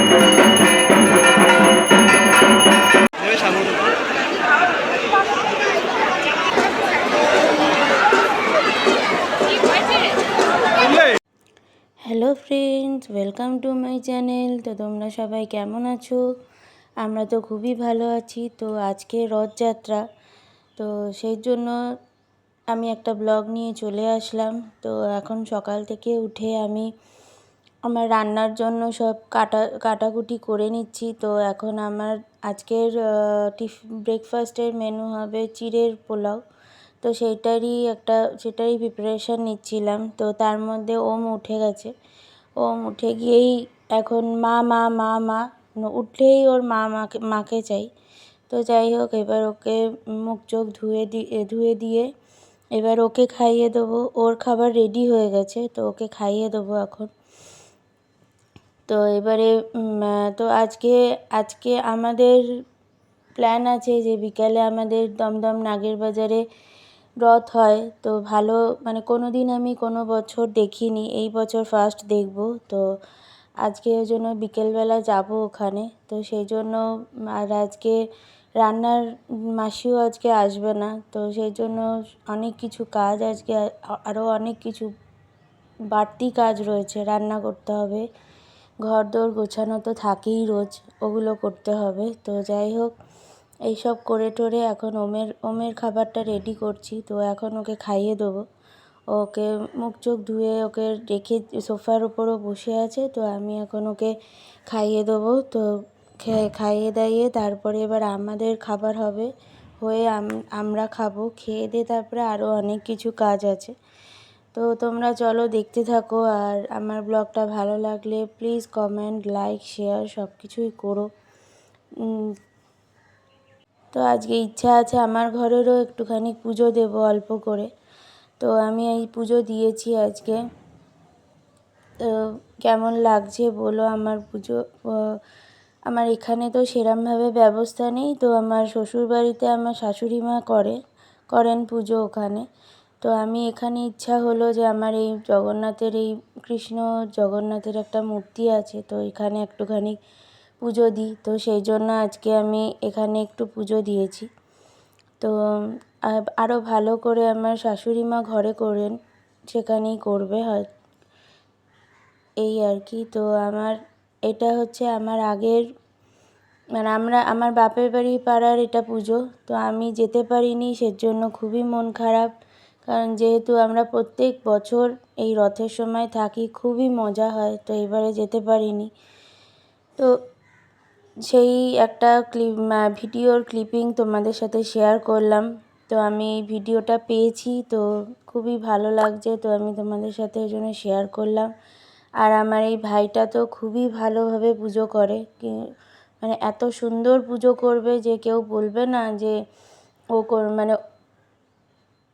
Hello friends, welcome to my channel. তো তোমরা সবাই কেমন আছো? আমরা তো খুবই ভালো আছি। তো আজকে রথযাত্রা, তো সেই জন্য আমি একটা ব্লগ নিয়ে চলে আসলাম। তো এখন সকাল থেকে উঠে আমি আমার রান্নার জন্য সব কাটাকুটি করে নিচ্ছি। তো এখন আমার আজকের ব্রেকফাস্টের মেনু হবে চিড়ের পোলাও। তো সেটারই প্রিপারেশান নিচ্ছিলাম। তো তার মধ্যে ওম উঠে গেছে। ওম উঠে গিয়েই এখন মা মা মা মা উঠলেই ওর মাকে চাই। তো যাই হোক, এবার ওকে মুখ চোখ ধুয়ে দিয়ে এবার ওকে খাইয়ে দেবো। ওর খাবার রেডি হয়ে গেছে, তো ওকে খাইয়ে দেবো এখন। তো এবারে তো আজকে আমাদের প্ল্যান আছে যে বিকালে আমাদের দমদম নাগের বাজারে রথ হয়। তো ভালো, মানে কোনো দিন আমি কোনো বছর দেখিনি, এই বছর ফার্স্ট দেখব। তো আজকে ওই জন্য বিকেলবেলা যাব ওখানে। তো সেই জন্য আর আজকে রান্নার মাসিও আজকে আসবে না। তো সেই জন্য অনেক কিছু কাজ আজকে, আরও অনেক কিছু বাড়তি কাজ রয়েছে। রান্না করতে হবে, ঘরদোর গোছানো তো থাকেই রোজ, ওগুলো করতে হবে। তো যাই হোক, এইসব করে টোরে এখন ওমের খাবারটা রেডি করছি। তো এখন ওকে খাইয়ে দেবো। ওকে মুখ চোখ ধুয়ে ওকে রেখে সোফার উপরও বসে আছে। তো আমি এখন ওকে খাইয়ে দেবো। তো খাইয়ে দাইয়ে তারপরে এবার আমাদের খাবার হবে, হয়ে আমরা খাবো। খেয়ে দিয়ে তারপরে আরও অনেক কিছু কাজ আছে। তো তোমরা চলো দেখতে থাকো। আর আমার ব্লগটা ভালো লাগলে প্লিজ কমেন্ট, লাইক, শেয়ার সব কিছুই করো। তো আজকে ইচ্ছা আছে আমার ঘরেরও একটুখানি পুজো দেব অল্প করে। তো আমি এই পুজো দিয়েছি আজকে। তো কেমন লাগছে বলো আমার পুজো। আমার এখানে তো সেরমভাবে ব্যবস্থা নেই। তো আমার শ্বশুরবাড়িতে আমার শাশুড়ি মা করেন পুজো ওখানে। তো আমি এখানে ইচ্ছা হলো যে আমার এই জগন্নাথের, এই কৃষ্ণ জগন্নাথের একটা মূর্তি আছে, তো এখানে একটুখানি পুজো দিই। তো সেই জন্য আজকে আমি এখানে একটু পুজো দিয়েছি। তো আরও ভালো করে আমার শাশুড়ি মা ঘরে করেন, সেখানেই করবে হয়, এই আর কি। তো এটা হচ্ছে আমার আগের, মানে আমার বাপের বাড়ি পাড়ার এটা পুজো। তো আমি যেতে পারিনি, সেজন্য খুবই মন খারাপ। কারণ যেহেতু আমরা প্রত্যেক বছর এই রথের সময় থাকি, খুবই মজা হয়। তো এবারে যেতে পারিনি। তো সেই একটা ভিডিওর ক্লিপিং তোমাদের সাথে শেয়ার করলাম। তো আমি এই ভিডিওটা পেয়েছি, তো খুবই ভালো লাগছে। তো আমি তোমাদের সাথে ওই জন্য শেয়ার করলাম। আর আমার এই ভাইটা তো খুবই ভালোভাবে পুজো করে, মানে এত সুন্দর পুজো করবে যে কেউ বলবে না যে ও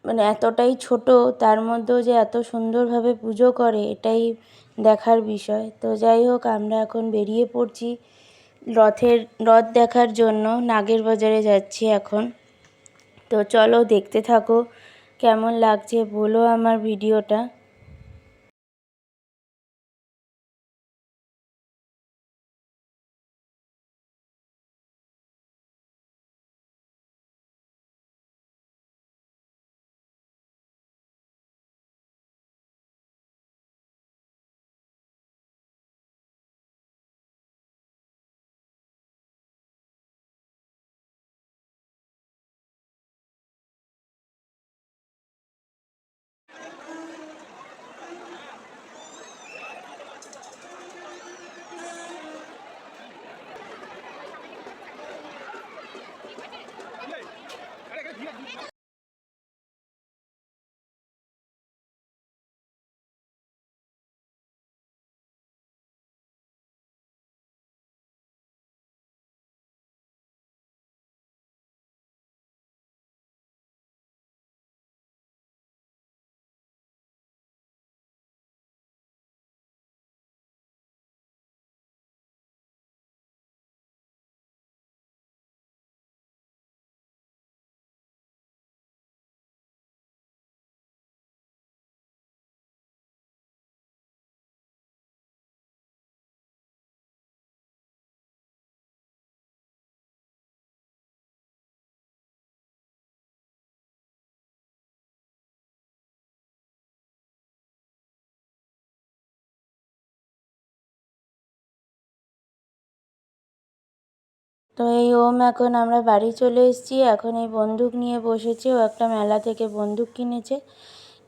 মানে এতটাই ছোট, তার মধ্যেও যে এত সুন্দরভাবে পুজো করে, এটাই দেখার বিষয়। তো যাই হোক, আমরা এখন বেরিয়ে পড়ছি রথ দেখার জন্য। নাগের বাজারে যাচ্ছি এখন। তো চলো দেখতে থাকো, কেমন লাগছে বলো আমার ভিডিওটা। তো এই ওম এখন আমরা বাড়ি চলে এসেছি। এখন এই বন্দুক নিয়ে বসেছে, ও একটা মেলা থেকে বন্দুক কিনেছে,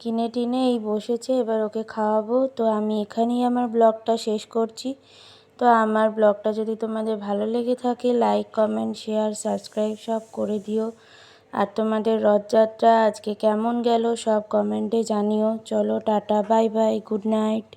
কিনে টিনে এই বসেছে, এবার ওকে খাওয়াবো। তো আমি এখানেই আমার ব্লগটা শেষ করছি। তো আমার ব্লগটা যদি তোমাদের ভালো লেগে থাকে, লাইক, কমেন্ট, শেয়ার, সাবস্ক্রাইব সব করে দিও। আর তোমাদের রথযাত্রা আজকে কেমন গেল সব কমেন্টে জানিও। চলো tata, bye bye, good night.